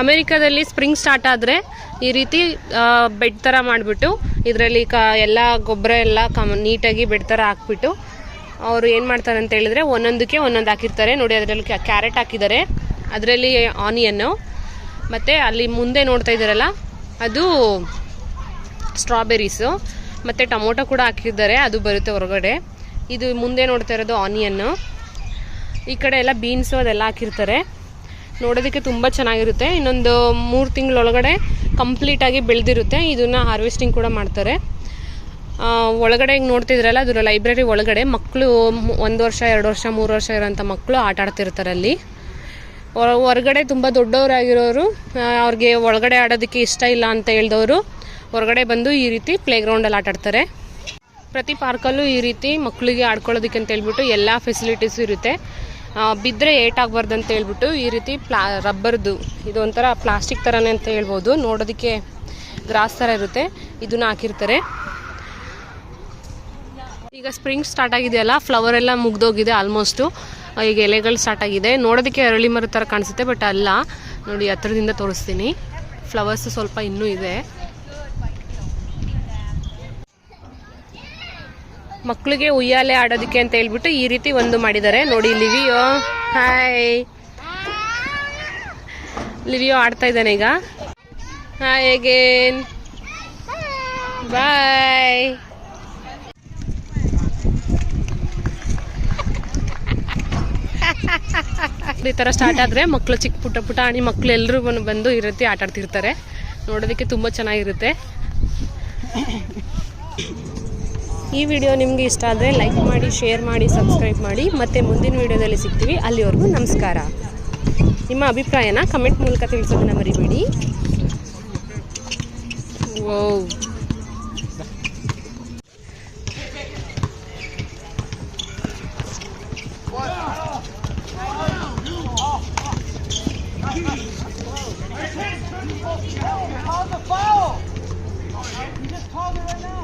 ಅಮೆರಿಕಾದಲ್ಲಿ spring start ಆದರೆ ಈ ರೀತಿ ಬೆಡ್ ಥರ ಮಾಡಿಬಿಟ್ಟು ಇದರಲ್ಲಿ ಎಲ್ಲ ಗೊಬ್ಬರ ಎಲ್ಲ ನೀಟಾಗಿ ಬೆಡ್ ಥರ ಹಾಕ್ಬಿಟ್ಟು ಅವರು ಏನು ಮಾಡ್ತಾರೆ ಅಂತ ಹೇಳಿದ್ರೆ ಒಂದೊಂದಕ್ಕೆ ಒಂದೊಂದು ಹಾಕಿರ್ತಾರೆ. ನೋಡಿ ಅದರಲ್ಲಿ ಕ್ಯಾರೆಟ್ ಹಾಕಿದ್ದಾರೆ, ಅದರಲ್ಲಿ ಆನಿಯನ್ನು, ಮತ್ತು ಅಲ್ಲಿ ಮುಂದೆ ನೋಡ್ತಾ ಇದ್ದಾರಲ್ಲ ಅದು ಸ್ಟ್ರಾಬೆರೀಸು, ಮತ್ತು ಟೊಮೊಟೊ ಕೂಡ ಹಾಕಿದ್ದಾರೆ, ಅದು ಬರುತ್ತೆ ಹೊರಗಡೆ. ಇದು ಮುಂದೆ ನೋಡ್ತಾ ಇರೋದು ಆನಿಯನ್ನು, ಈ ಕಡೆ ಎಲ್ಲ ಬೀನ್ಸು ಅದೆಲ್ಲ ಹಾಕಿರ್ತಾರೆ. ನೋಡೋದಕ್ಕೆ ತುಂಬ ಚೆನ್ನಾಗಿರುತ್ತೆ. ಇನ್ನೊಂದು 3 ತಿಂಗಳೊಳಗಡೆ ಕಂಪ್ಲೀಟಾಗಿ ಬೆಳೆದಿರುತ್ತೆ. ಇದನ್ನು ಹಾರ್ವೆಸ್ಟಿಂಗ್ ಕೂಡ ಮಾಡ್ತಾರೆ. ಒಳಗಡೆ ಹಿಂಗೆ ನೋಡ್ತಿದ್ರಲ್ಲ ಅದು ಲೈಬ್ರರಿ ಒಳಗಡೆ ಮಕ್ಕಳು 1 ವರ್ಷ 2 ವರ್ಷ 3 ವರ್ಷ ಇರೋಂಥ ಮಕ್ಕಳು ಆಟ ಆಡ್ತಿರ್ತಾರೆ ಅಲ್ಲಿ. ಹೊರಗಡೆ ತುಂಬ ದೊಡ್ಡವರಾಗಿರೋರು ಅವ್ರಿಗೆ ಒಳಗಡೆ ಆಡೋದಕ್ಕೆ ಇಷ್ಟ ಇಲ್ಲ ಅಂತ ಹೇಳಿದವರು ಹೊರಗಡೆ ಬಂದು ಈ ರೀತಿ ಪ್ಲೇಗ್ರೌಂಡಲ್ಲಿ ಆಟಾಡ್ತಾರೆ. ಪ್ರತಿ ಪಾರ್ಕಲ್ಲೂ ಈ ರೀತಿ ಮಕ್ಕಳಿಗೆ ಆಡ್ಕೊಳ್ಳೋದಕ್ಕೆ ಅಂತ ಹೇಳ್ಬಿಟ್ಟು ಎಲ್ಲ ಫೆಸಿಲಿಟೀಸು ಇರುತ್ತೆ. ಬಿದ್ದರೆ ಏಟಾಗಬಾರ್ದು ಅಂತ ಹೇಳ್ಬಿಟ್ಟು ಈ ರೀತಿ ರಬ್ಬರ್ದು ಇದು ಒಂಥರ ಪ್ಲಾಸ್ಟಿಕ್ ಥರನೇ ಅಂತ ಹೇಳ್ಬೋದು, ನೋಡೋದಕ್ಕೆ ಗ್ರಾಸ್ ಥರ ಇರುತ್ತೆ, ಇದನ್ನ ಹಾಕಿರ್ತಾರೆ. ಈಗ ಸ್ಪ್ರಿಂಗ್ ಸ್ಟಾರ್ಟ್ ಆಗಿದೆಯಲ್ಲ, ಫ್ಲವರ್ ಎಲ್ಲ ಮುಗ್ದೋಗಿದೆ ಆಲ್ಮೋಸ್ಟು. ಈಗ ಎಲೆಗಳು ಸ್ಟಾರ್ಟ್ ಆಗಿದೆ. ನೋಡೋದಕ್ಕೆ ಅರಳಿ ಮರ ಥರ ಕಾಣಿಸುತ್ತೆ, ಬಟ್ ಅಲ್ಲ. ನೋಡಿ ಹತ್ರದಿಂದ ತೋರಿಸ್ತೀನಿ, ಫ್ಲವರ್ಸ್ ಸ್ವಲ್ಪ ಇನ್ನೂ ಇದೆ. ಮಕ್ಕಳಿಗೆ ಉಯ್ಯಾಲೆ ಆಡೋದಕ್ಕೆ ಅಂತ ಹೇಳ್ಬಿಟ್ಟು ಈ ರೀತಿ ಒಂದು ಮಾಡಿದ್ದಾರೆ. ನೋಡಿ ಲಿವಿಯೋ, ಹಾಯ್, ಲಿವಿಯೋ ಆಡ್ತಾ ಇದ್ದಾನೆ ಈಗ. ಹಾಯ್ ಅಗೇನ್, ಬಾಯ್. ಈ ಥರ ಸ್ಟಾರ್ಟ್ ಆದರೆ ಮಕ್ಕಳು ಚಿಕ್ಕ ಪುಟಾಣಿ ಮಕ್ಕಳು ಎಲ್ಲರೂ ಬಂದು ಈ ರೀತಿ ಆಟ ಆಡ್ತಿರ್ತಾರೆ. ನೋಡೋದಕ್ಕೆ ತುಂಬ ಚೆನ್ನಾಗಿರುತ್ತೆ. ಈ ವಿಡಿಯೋ ನಿಮಗೆ ಇಷ್ಟ ಆದರೆ ಲೈಕ್ ಮಾಡಿ, ಶೇರ್ ಮಾಡಿ, ಸಬ್ಸ್ಕ್ರೈಬ್ ಮಾಡಿ. ಮತ್ತು ಮುಂದಿನ ವಿಡಿಯೋದಲ್ಲಿ ಸಿಗ್ತೀವಿ. ಅಲ್ಲಿವರೆಗೂ ನಮಸ್ಕಾರ. ನಿಮ್ಮ ಅಭಿಪ್ರಾಯನ ಕಮೆಂಟ್ ಮೂಲಕ ತಿಳಿಸೋದನ್ನ ಮರಿಬೇಡಿ. ಓ Call the foul! You just called it right now.